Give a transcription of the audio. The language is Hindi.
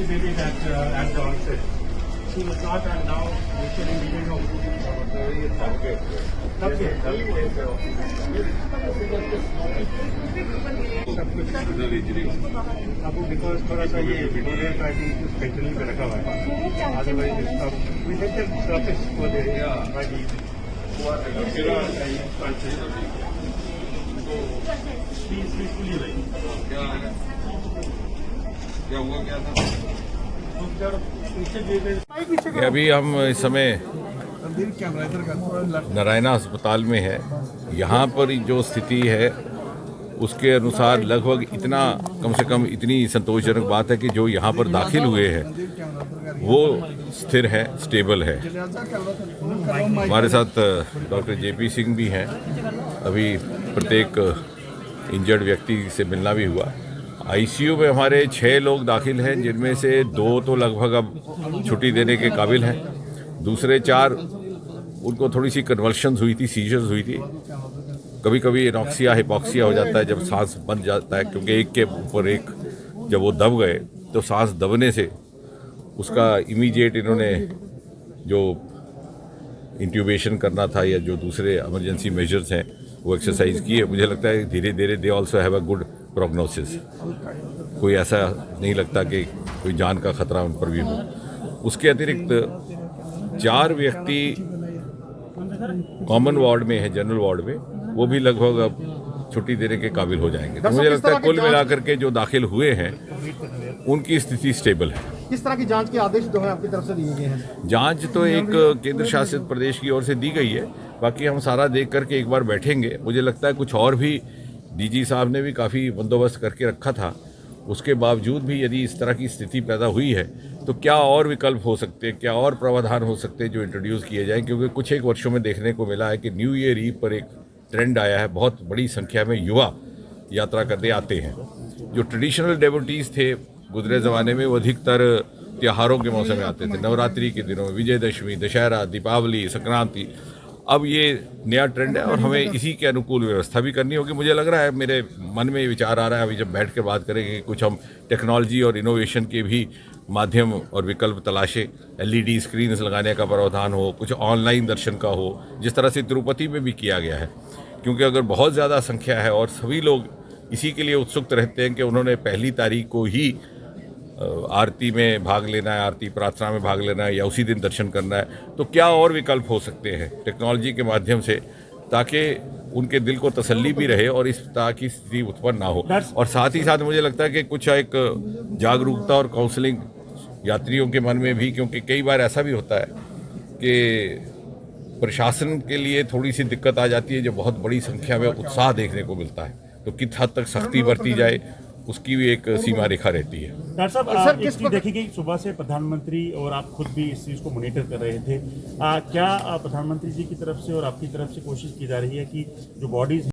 baby at the onset. She was not, and now literally we didn't know. Okay. अब बिकॉज थोड़ा सा ये वीडियो का आई थिंक स्पेशली पे रखा हुआ है, अदरवाइज अब we have the surface for the body क्या हुआ क्या था? अभी हम इस समय नारायणा अस्पताल में है। यहाँ पर जो स्थिति है उसके अनुसार लगभग इतना, कम से कम इतनी संतोषजनक बात है कि जो यहाँ पर दाखिल हुए हैं वो स्थिर है, स्टेबल है। हमारे साथ डॉक्टर जेपी सिंह भी हैं। अभी प्रत्येक इंजर्ड व्यक्ति से मिलना भी हुआ। आईसीयू में हमारे 6 लोग दाखिल हैं, जिनमें से 2 तो लगभग अब छुट्टी देने के काबिल हैं। दूसरे 4 उनको थोड़ी सी कन्वल्शंस हुई थी, सीजर्स हुई थी। कभी कभी एनॉक्सिया, हिपॉक्सिया हो जाता है जब सांस बंद जाता है, क्योंकि एक के ऊपर एक जब वो दब गए तो सांस दबने से उसका इमीडिएट इन्होंने जो इंट्यूबेशन करना था या जो दूसरे इमरजेंसी मेजर्स हैं वो एक्सरसाइज किए। मुझे लगता है धीरे धीरे they also have a good prognosis. कोई ऐसा नहीं लगता कि कोई जान का खतरा उन पर भी हो। उसके अतिरिक्त 4 व्यक्ति कॉमन वार्ड में है, जनरल वार्ड में, वो भी लगभग अब छुट्टी देने के काबिल हो जाएंगे। तो मुझे लगता है कुल मिलाकर के जो दाखिल हुए हैं उनकी स्थिति स्टेबल है। किस तरह की जांच के आदेश जो है आपकी तरफ से दिए गए हैं? जांच तो एक केंद्र शासित प्रदेश की ओर से दी गई है, बाकी हम सारा देख करके एक बार बैठेंगे। मुझे लगता है कुछ और भी डीजी साहब ने भी काफ़ी बंदोबस्त करके रखा था। उसके बावजूद भी यदि इस तरह की स्थिति पैदा हुई है तो क्या और विकल्प हो सकते हैं, क्या और प्रावधान हो सकते हैं जो इंट्रोड्यूस किए जाएं, क्योंकि कुछ एक वर्षों में देखने को मिला है कि न्यू ईयर ईव पर एक ट्रेंड आया है। बहुत बड़ी संख्या में युवा यात्रा करने आते हैं। जो ट्रेडिशनल डेवोटीज़ थे गुजरे ज़माने में, वो अधिकतर त्योहारों के मौसम में आते थे, नवरात्रि के दिनों में, विजयदशमी, दशहरा, दीपावली, संक्रांति। अब ये नया ट्रेंड है और हमें इसी के अनुकूल व्यवस्था भी करनी होगी। मुझे लग रहा है, मेरे मन में विचार आ रहा है, अभी जब बैठ कर बात करेंगे कि कुछ हम टेक्नोलॉजी और इनोवेशन के भी माध्यम और विकल्प तलाशे। LED स्क्रीन्स लगाने का प्रावधान हो, कुछ ऑनलाइन दर्शन का हो, जिस तरह से तिरुपति में भी किया गया है। क्योंकि अगर बहुत ज़्यादा संख्या है और सभी लोग इसी के लिए उत्सुक रहते हैं कि उन्होंने 1 तारीख को ही आरती में भाग लेना है, आरती प्रार्थना में भाग लेना है या उसी दिन दर्शन करना है, तो क्या और विकल्प हो सकते हैं टेक्नोलॉजी के माध्यम से, ताकि उनके दिल को तसल्ली भी रहे और इस तरह की स्थिति उत्पन्न ना हो। और साथ ही साथ मुझे लगता है कि कुछ एक जागरूकता और काउंसलिंग यात्रियों के मन में भी, क्योंकि कई बार ऐसा भी होता है कि प्रशासन के लिए थोड़ी सी दिक्कत आ जाती है जब बहुत बड़ी संख्या में उत्साह देखने को मिलता है, तो किस हद तक सख्ती बरती जाए उसकी भी एक सीमा रेखा रहती है। डॉक्टर साहब, एक चीज देखी गई, सुबह से प्रधानमंत्री और आप खुद भी इस चीज़ को मॉनिटर कर रहे थे। क्या प्रधानमंत्री जी की तरफ से और आपकी तरफ से कोशिश की जा रही है कि जो बॉडीज